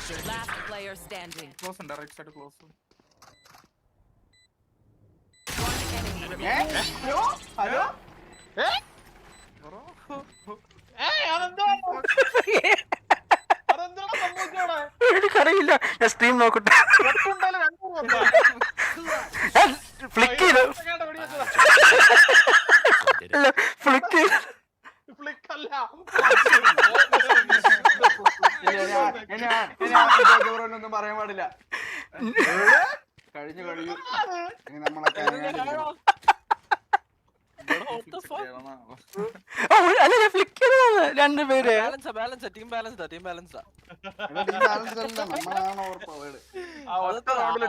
Last player standing. Close ഉണ്ട്, right side close. One enemy remaining. Hello എനിക്കറിയില്ല. ഞാൻ stream നോക്കട്ടെ. ഫ്ലിക്ക് ചെയ്തു. ഫ്ലിക്ക് ചെയ്തു. ഒന്നും പറയാൻ പാടില്ല. കഴിഞ്ഞു ഇനി നമ്മളൊക്കെ അല്ല ഞാൻ ഫ്ലിക്ക് ചെയ്തതാണ്. രണ്ടുപേര് ടീം ബാലൻസ് നമ്മളാണ് ഓവർ പവേഡ്.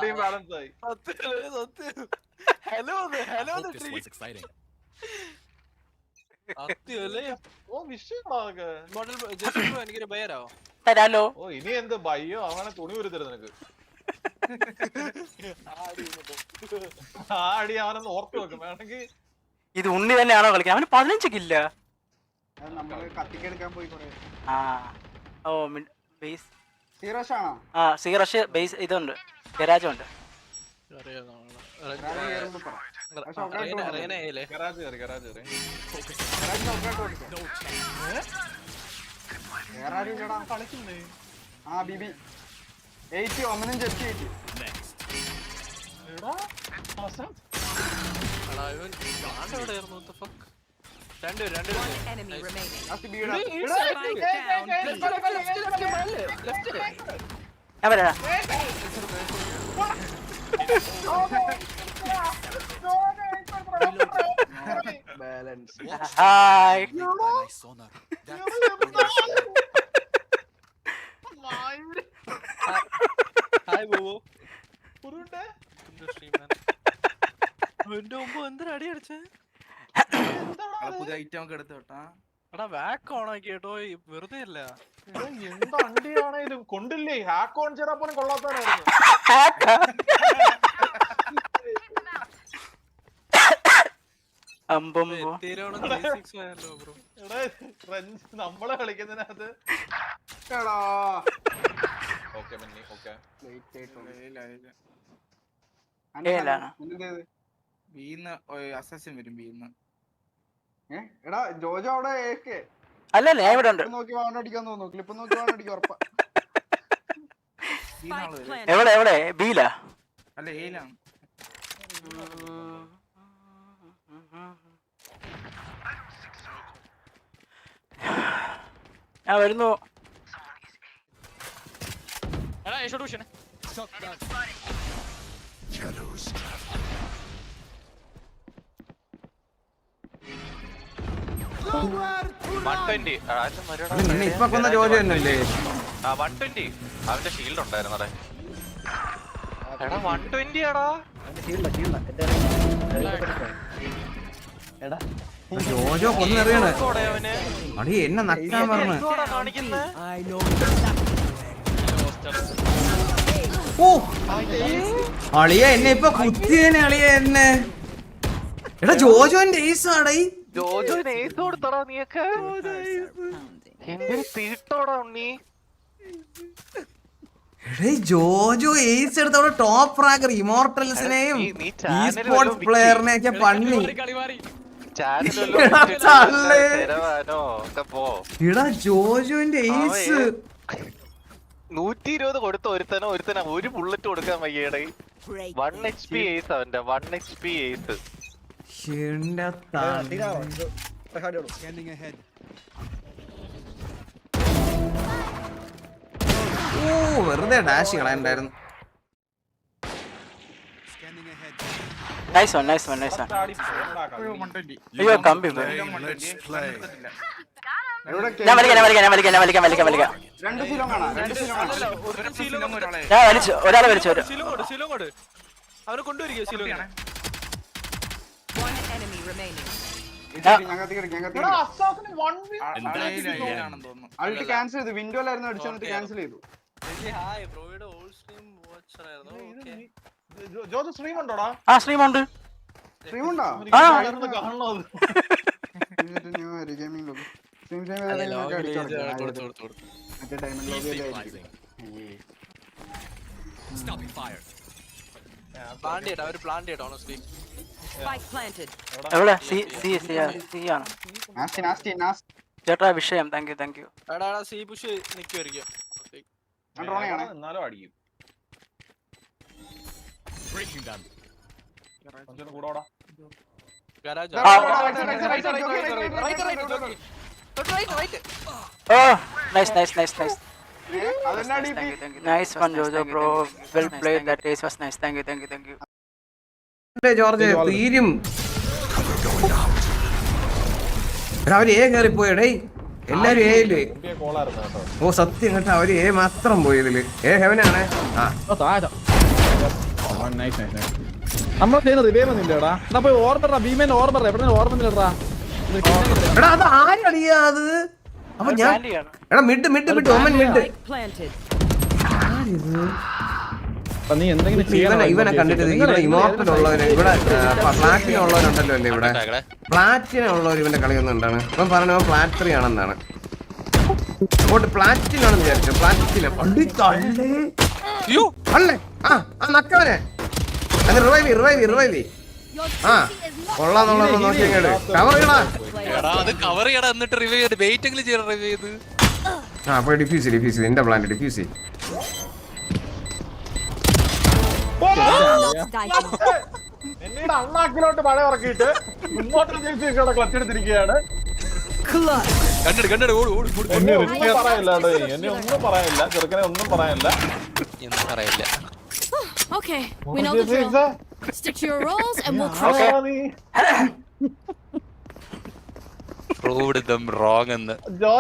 ടീം ബാലൻസ് ആയി. ഹലോ എനിക്കൊരു ബയരോ. തരാലോ. ഓ ഇനി എന്ത് ബയ്യോ അവനെ തുണി ഉരുത്തരുത് നിനക്ക്. ആടി അവനൊന്ന് ഓർത്ത് വെക്കും വേണമെങ്കിൽ. ഇത് ഉണ്ണി തന്നെയാണോ കളിക്കുന്നത്? അവന് 15 കില്ല. നമ്മള് കത്തിക്കെടുക്കാൻ പോയി കൊറേ. ഓ ബേസ് സീറോഷ് ആണോ? സീറോഷ് ബേസ് ഇതുണ്ട്, ഗരാജും ഉണ്ട്. ബിബി 80 ഒന്നിനും ജസ്റ്റ് 80. One enemy remaining. ഞാൻ പറയാ ബാലൻസ്. ഹായ്. ഹായ് ബോബോ. എന്തൊരു അടി അടിച്ചേ. പുതിയ ഐറ്റം ഒക്കെ എടുത്തു കേട്ടാ. എടാ വാക്ക് ഓൺ ആക്കി കേട്ടോ, വെറുതെ അല്ല. എന്ത് അണ്ടിയാണേലും കൊണ്ടില്ലേ, ഹാക്ക് ഓൺ ചെയ്താൽ പോലും കൊള്ളാത്തവരായിരുന്നു. നമ്മളെ കളിക്കുന്നതിനകത്ത് അസസ്യൻ വരും ബീന്ന്. എടാ ജോജോ അവിടെ ഏക്കെ അല്ലല്ല, ഞാൻ ഇവിടെ ഉണ്ട്. നോക്കി വാണ അടിക്കാൻ തോന്നുന്നു. ക്ലിപ്പ് നോക്കി വാണ അടിക്കാൻ ഉറപ്പാ. എവിടെ എവിടെ ബീലാ? അല്ല ഏലാണ്. ഞാൻ വരുന്നു. ഇപ്പൊ കൊന്ന ജോജോ തന്നെയല്ലേ? 120 അവന്റെ ഷീൽഡ് ഉണ്ടായിരുന്നേ. എടാ 120 ആടാ. ജോജോ കൊന്നറിയണ അടി എന്നെ നക്കാൻ പറഞ്ഞു. ഓ അളിയ എന്നെ ഇപ്പൊ കുത്തിയനെ അളിയ എന്നെ. എടാ ജോജോന്റെ ഏസ് ആടേ. ജോജോ നേസ് കൊടുത്തടാ നീയൊക്കെ. എന്തൊരു തീട്ടോടാ ഉണ്ണി. എടേ ജോജോ ഏസ് എടുത്തോടെ ടോപ്പ് റാങ്കർ ഇമോർട്ടൽസിനെയും ഈ സ്പോർട്സ് പ്ലെയറിനെയൊക്കെ പണി. എടാ ജോജോന്റെ ഏസ് 120 കൊടുത്ത ഒരുത്തന ഒരു ബുള്ളറ്റ് കൊടുക്കാൻ വയ്യടേ. 1 HP ഏസ് അവന്റെ 1 HP ഏസ്. ഓ വെറുതെ ഡാഷ് കളയണ്ടായിരുന്നു. Nice one. അയ്യോ കമ്പി. ഞാൻ വലിക്കാം. ഞാൻ വലിച്ചു, ഒരാളെ വലിച്ചു. അവനെ കൊണ്ടുവരിക. One enemy remaining. ക്യാൻസൽ ചെയ്തു. വിൻഡോയിലായിരുന്നു അടിച്ചോണ്ട് ക്യാൻസൽ ചെയ്തു. സ്ട്രീം ഉണ്ടോടാ? സ്ട്രീം ഉണ്ട്. സ്ട്രീം ഉണ്ടോ? പ്ലാൻ ചെയ്യട്ടെ അവര് പ്ലാൻ ചെയ്യട്ടെ honestly. Spike planted. എവിടെ സി ആണ് ചേട്ടാ വിഷയം താങ്ക് യു എടാ സി പുഷ് നിക്കുവായിരിക്കും എന്നാലും അടിക്കും കൂടോടാ garage oh nice nice one Jojo bro well played that ace was nice thank you George തീരും എടാ അവര് ഏ കയറിപ്പോയടേ എല്ലാരും ഏയില് കോളായിരുന്നു കേട്ടോ ഓ സത്യം കേട്ടോ അവര് ഏ മാത്രം പോയതില് ഏ ഹെവനാണ് ആ നമ്മൾ ചെയ്യുന്ന റിവേ വന്നില്ലടാ എന്നാ പോയി ഓർമ്മ ഭീമൻ ഓർമ്മ എവിടെ ഓർമ്മ എടാ അത് ആരടിയാ അത് അപ്പൊ ഞാൻ എടാ മിഡ് ഒമൻ മിഡ് Spike planted. നീ എന്തെങ്കിലും ഇവനെ കണ്ടിട്ട് ഇവിടെ ഇമോർട്ടൽ ഉള്ളവര് ഇവിടെ പ്ലാറ്റിനം ഉള്ളവരുണ്ടല്ലോ അല്ലേ ഇവിടെ പ്ലാറ്റിനം ഉള്ളവർ ഇവന്റെ കളിയൊന്നും എന്താണ് ഇപ്പം പറഞ്ഞ പ്ലാറ്റ് 3 ആണെന്നാണ് പ്ലാറ്റിനം ആണെന്ന് വിചാരിച്ചു പ്ലാറ്റിനം അല്ലേ ആ നക്കവനെ അത് റിവൈവ് ആ കൊള്ളാന്നുള്ളത് നോക്കി കവർ ചെയ്യടാ അത് കവർ ചെയ്യടാ എന്നിട്ട് റിവൈവ് ചെയ്ത് വെയിറ്റ് എങ്കിലും ചെയ്യണം റിവൈവ് ചെയ്ത് ആ പോയി ഡിഫ്യൂസ് നിന്റെ പ്ലാന്റ് ഡിഫ്യൂസ് എന്നീട് അണ്ണാക്കിലോട്ട് മഴ ഇറക്കിയിട്ട് മുമ്പോട്ട് ക്ലച്ച് എടുത്തിരിക്കുകയാണ് കണ്ടിട്ട് എന്നെ ഒന്നും പറയാനില്ല എന്നെ ഒന്നും പറയാനില്ല ചെറുക്കനെ ഒന്നും പറയാനില്ല ഒന്നും പറയില്ല Okay, we know the drill. Stick to your roles and we'll crush it. Proved them wrong എന്ന്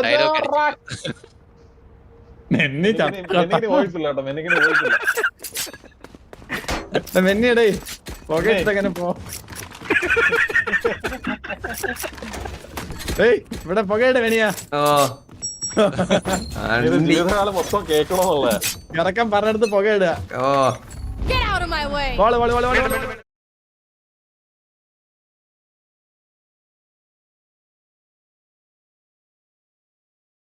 dialogue വോയിസില്ല കേട്ടോ എനിക്കിന് വോയിസില്ല മെന്നിയടേ പുകയിട്ടങ്ങനെ പോ ഏയ് ഇവിടെ പുകയുടെ വെനിയാ ഓ ജീവിതകാലം മൊത്തം കേൾക്കണമെന്നുള്ള ഇറക്കം പറഞ്ഞെടുത്ത് പുകയിടുക ഓ Get out of my way. Wall